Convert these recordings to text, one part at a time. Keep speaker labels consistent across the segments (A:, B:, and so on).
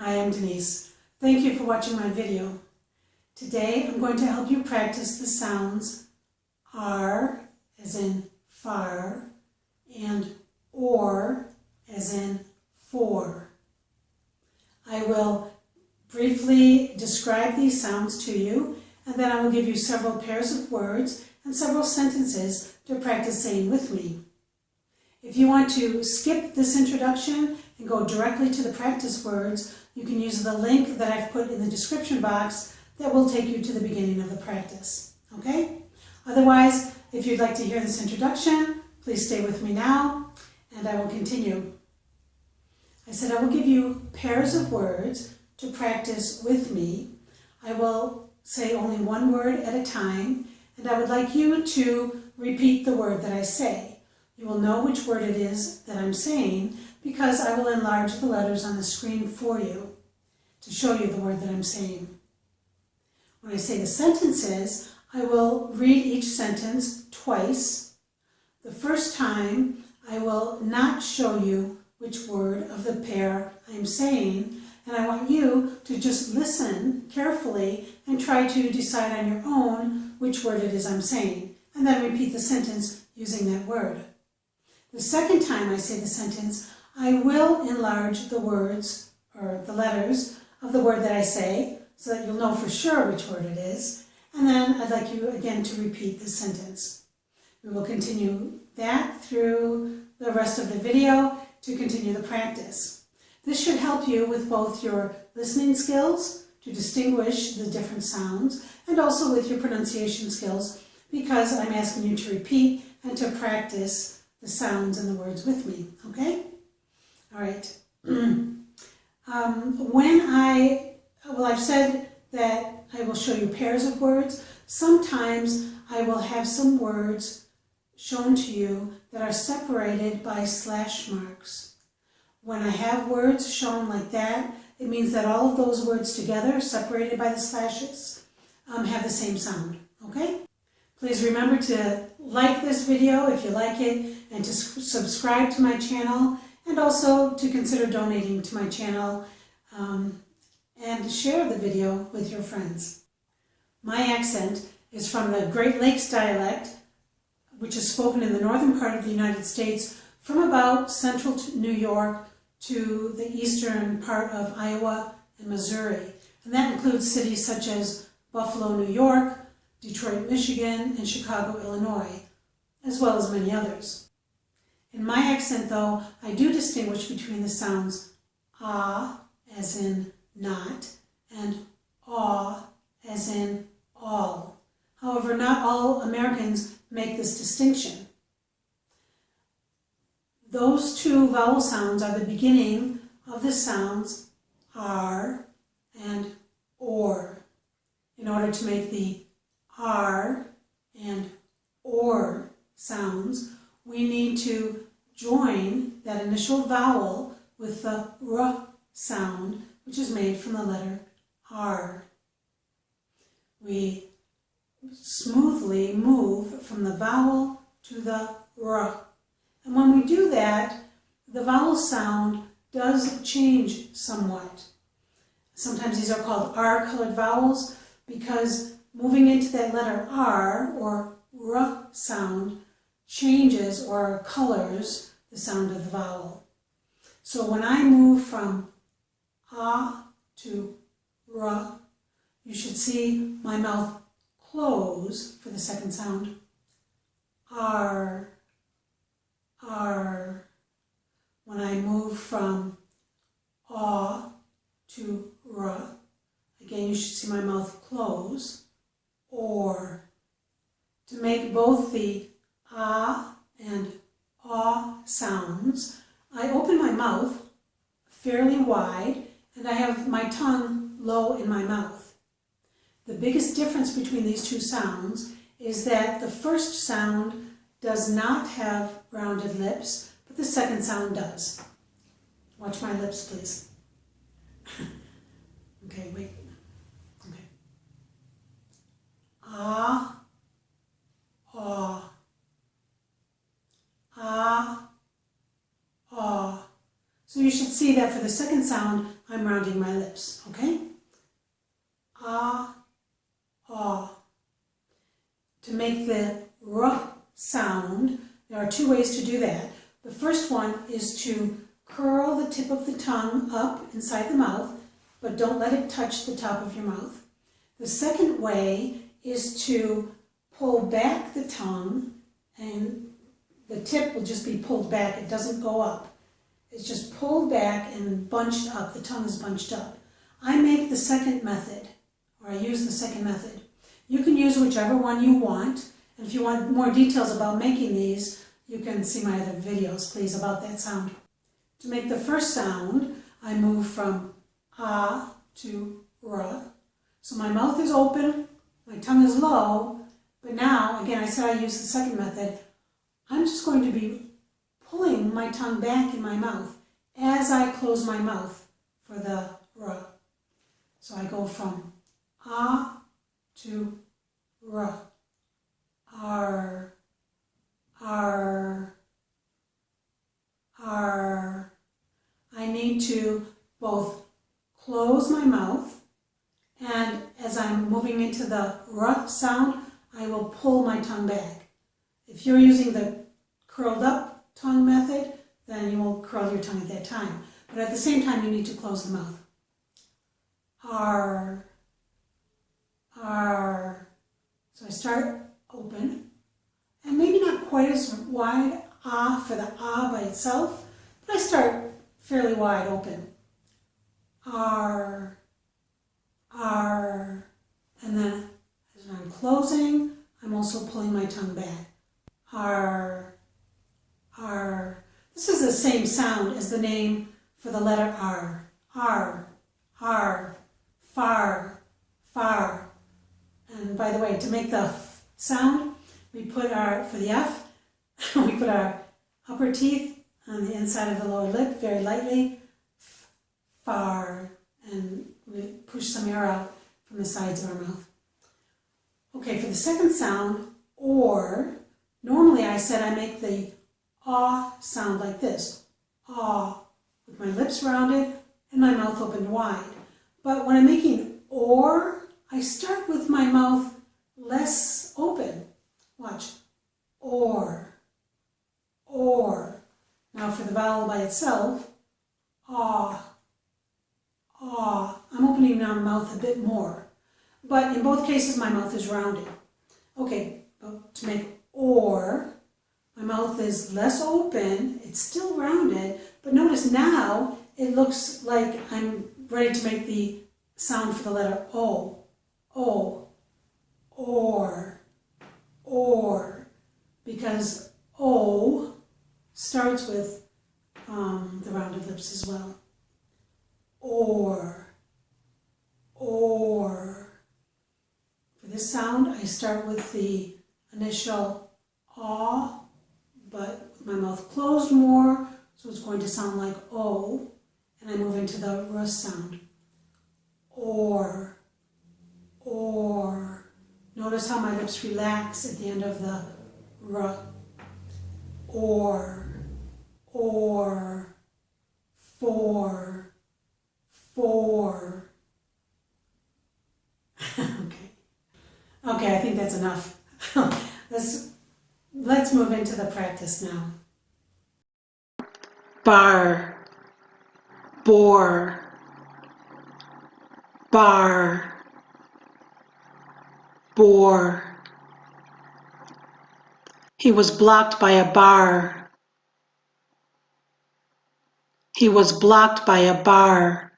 A: Hi, I'm Denise. Thank you for watching my video. Today I'm going to help you practice the sounds R as in far and or as in for. I will briefly describe these sounds to you, and then I will give you several pairs of words and several sentences to practice saying with me. If you want to skip this introduction and go directly to the practice words, you can use the link that I've put in the description box that will take you to the beginning of the practice. Okay? Otherwise, if you'd like to hear this introduction, please stay with me now and I will continue. I said I will give you pairs of words to practice with me. I will say only one word at a time, and I would like you to repeat the word that I say. You will know which word it is that I'm saying because I will enlarge the letters on the screen for you to show you the word that I'm saying. When I say the sentences, I will read each sentence twice. The first time, I will not show you which word of the pair I'm saying, and I want you to just listen carefully and try to decide on your own which word it is I'm saying, and then repeat the sentence using that word. The second time I say the sentence, I will enlarge the words, or the letters, of the word that I say, so that you'll know for sure which word it is, and then I'd like you again to repeat the sentence. We will continue that through the rest of the video to continue the practice. This should help you with both your listening skills to distinguish the different sounds, and also with your pronunciation skills, because I'm asking you to repeat and to practice the sounds and the words with me, okay? All right. I've said that I will show you pairs of words. Sometimes I will have some words shown to you that are separated by slash marks. When I have words shown like that, it means that all of those words together, separated by the slashes, have the same sound, okay? Please remember to like this video if you like it, and to subscribe to my channel, and also to consider donating to my channel, and share the video with your friends. My accent is from the Great Lakes dialect, which is spoken in the northern part of the United States, from about central New York to the eastern part of Iowa and Missouri. And that includes cities such as Buffalo, New York, Detroit, Michigan, and Chicago, Illinois, as well as many others. In my accent, though, I do distinguish between the sounds ah, as in not, and aw, as in all. However, not all Americans make this distinction. Those two vowel sounds are the beginning of the sounds r and or. In order to make the r and or sounds, we need to join that initial vowel with the r sound, which is made from the letter R. We smoothly move from the vowel to the r. And when we do that, the vowel sound does change somewhat. Sometimes these are called R-colored vowels because moving into that letter R, or r sound, changes or colors the sound of the vowel. So when I move from ah to r, you should see my mouth close for the second sound. R, R. When I move from ah to r, again you should see my mouth close. Or. To make both the ah and aw sounds, I open my mouth fairly wide and I have my tongue low in my mouth. The biggest difference between these two sounds is that the first sound does not have rounded lips, but the second sound does. Watch my lips, please. Okay, wait. Okay. Ah, ah, ah. So you should see that for the second sound, I'm rounding my lips, okay? Ah, ah. To make the R sound, there are two ways to do that. The first one is to curl the tip of the tongue up inside the mouth, but don't let it touch the top of your mouth. The second way is to pull back the tongue, and the tip will just be pulled back. It doesn't go up. It's just pulled back and bunched up. The tongue is bunched up. I make the second method, or I use the second method. You can use whichever one you want, and if you want more details about making these, you can see my other videos, please, about that sound. To make the first sound, I move from ah to ra. So my mouth is open, my tongue is low, but now, again, I said I use the second method. I'm just going to be pulling my tongue back in my mouth as I close my mouth for the ra. So I go from ah to ra. R, R, R. I need to both close my mouth, and as I'm moving into the R sound, I will pull my tongue back. If you're using the curled up tongue method, then you will curl your tongue at that time. But at the same time, you need to close the mouth. R, R. So I start open, and maybe not quite as wide, ah, for the ah by itself, but I start fairly wide open. R, R, and then as I'm closing, I'm also pulling my tongue back. R, R. This is the same sound as the name for the letter R. R, R, far, far. And by the way, to make the f sound, we put our, for the F, we put our upper teeth on the inside of the lower lip very lightly, far, and we push some air out from the sides of our mouth. Okay, for the second sound, or, normally I said I make the ah sound like this, ah, with my lips rounded and my mouth opened wide. But when I'm making or, I start with my mouth less open. Watch. Or. Or. Now for the vowel by itself, ah. Ah. I'm opening my mouth a bit more. But in both cases, my mouth is rounded. Okay, but to make or, my mouth is less open. It's still rounded, but notice now it looks like I'm ready to make the sound for the letter O. O, or, because O starts with the rounded lips as well. Or. For this sound, I start with the initial ah, but with my mouth closed more, so it's going to sound like O, and I move into the R sound. Or. Notice how my lips relax at the end of the R. Or, for. Okay, I think that's enough. Let's move into the practice now. Bar, bore, bar, bore. He was blocked by a bar. He was blocked by a bar.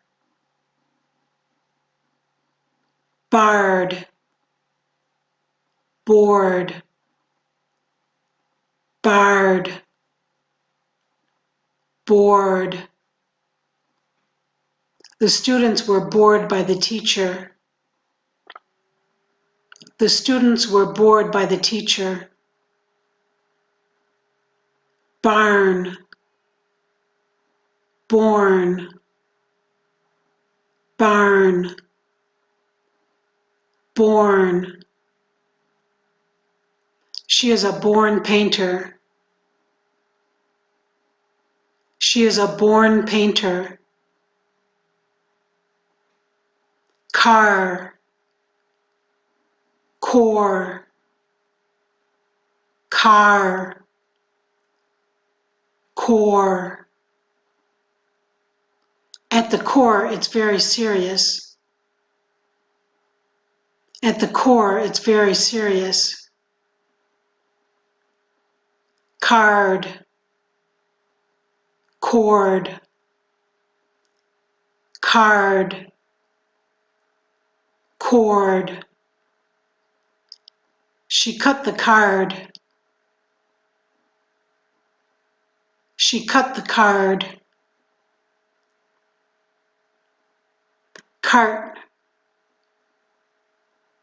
A: Barred, bored, barred, bored. The students were bored by the teacher. The students were bored by the teacher. Barn, born, barn, born. She is a born painter. She is a born painter. Car, core, car, core. At the core, it's very serious. At the core, it's very serious. Card, cord, card, cord. She cut the card. She cut the card. Cart,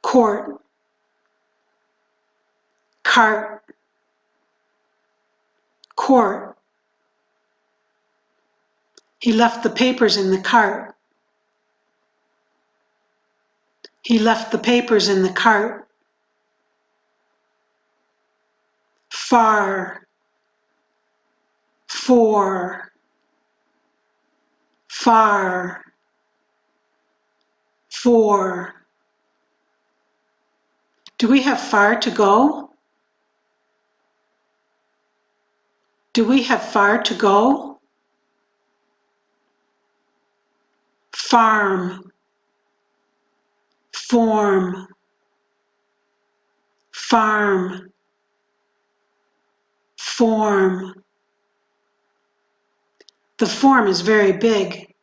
A: court, cart, court. He left the papers in the cart. He left the papers in the cart. Far, for, far, for. Do we have far to go? Do we have far to go? Farm, form, farm, form. The form is very big.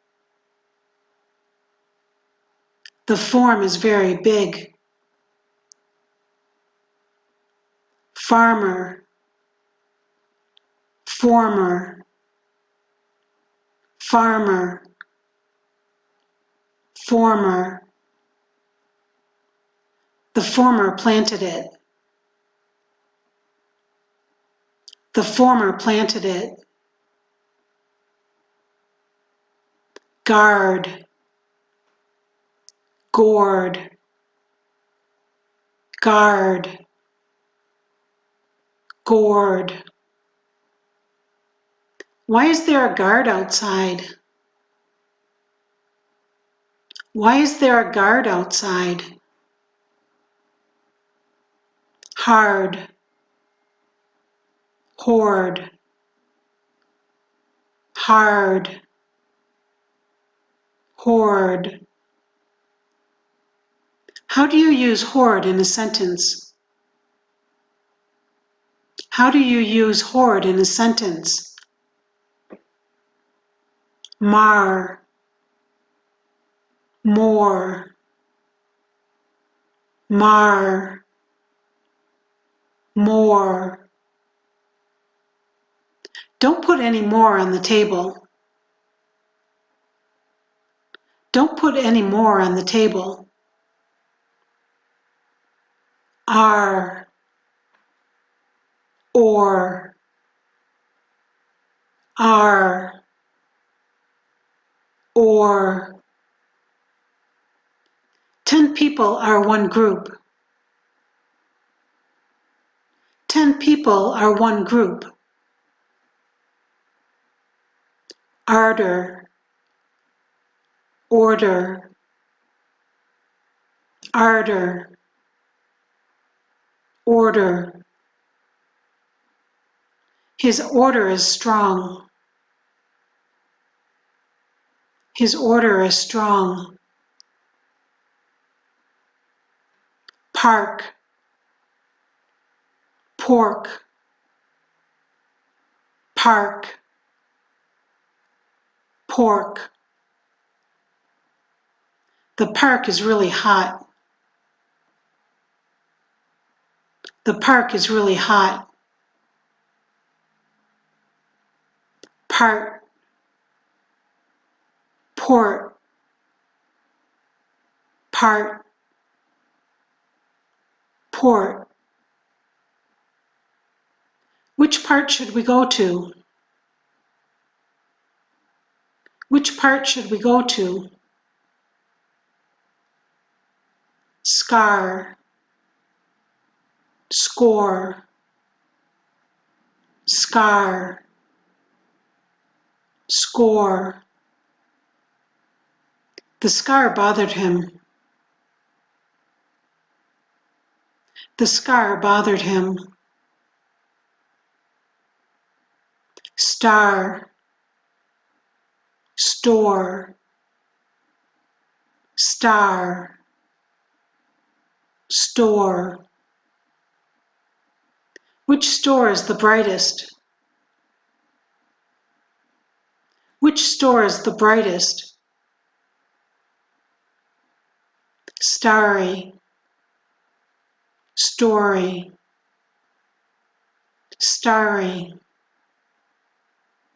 A: The form is very big. Farmer, former, farmer, former. The former planted it. The former planted it. Guard, gourd, guard, gourd. Why is there a guard outside? Why is there a guard outside? Hard, hoard, hard, hoard. How do you use hoard in a sentence? How do you use hoard in a sentence? Mar, more, mar, more. Don't put any more on the table. Don't put any more on the table. Are, or, are, or. 10 people are one group. 10 people are one group. Ardor, order, ardor, order. His order is strong. His order is strong. Park, pork, park, pork. The park is really hot. The park is really hot. Part, port, part, port. Which part should we go to? Which part should we go to? Scar, score, scar, score. The scar bothered him. The scar bothered him. Star, store, star, store. Which store is the brightest? Which store is the brightest? Starry, story, starry,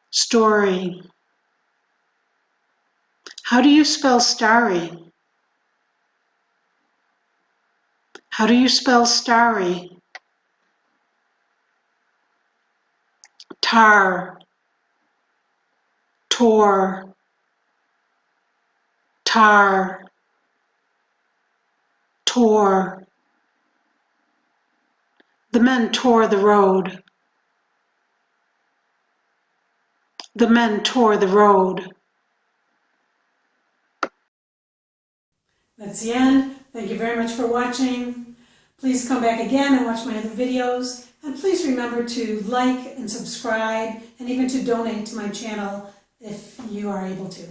A: story. How do you spell starry? How do you spell starry? Tar, tore, tar, tore. The men tore the road. The men tore the road. That's the end. Thank you very much for watching. Please come back again and watch my other videos. And please remember to like and subscribe and even to donate to my channel if you are able to.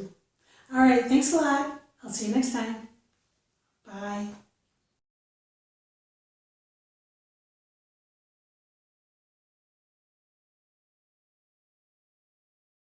A: All right, thanks a lot. I'll see you next time. Bye.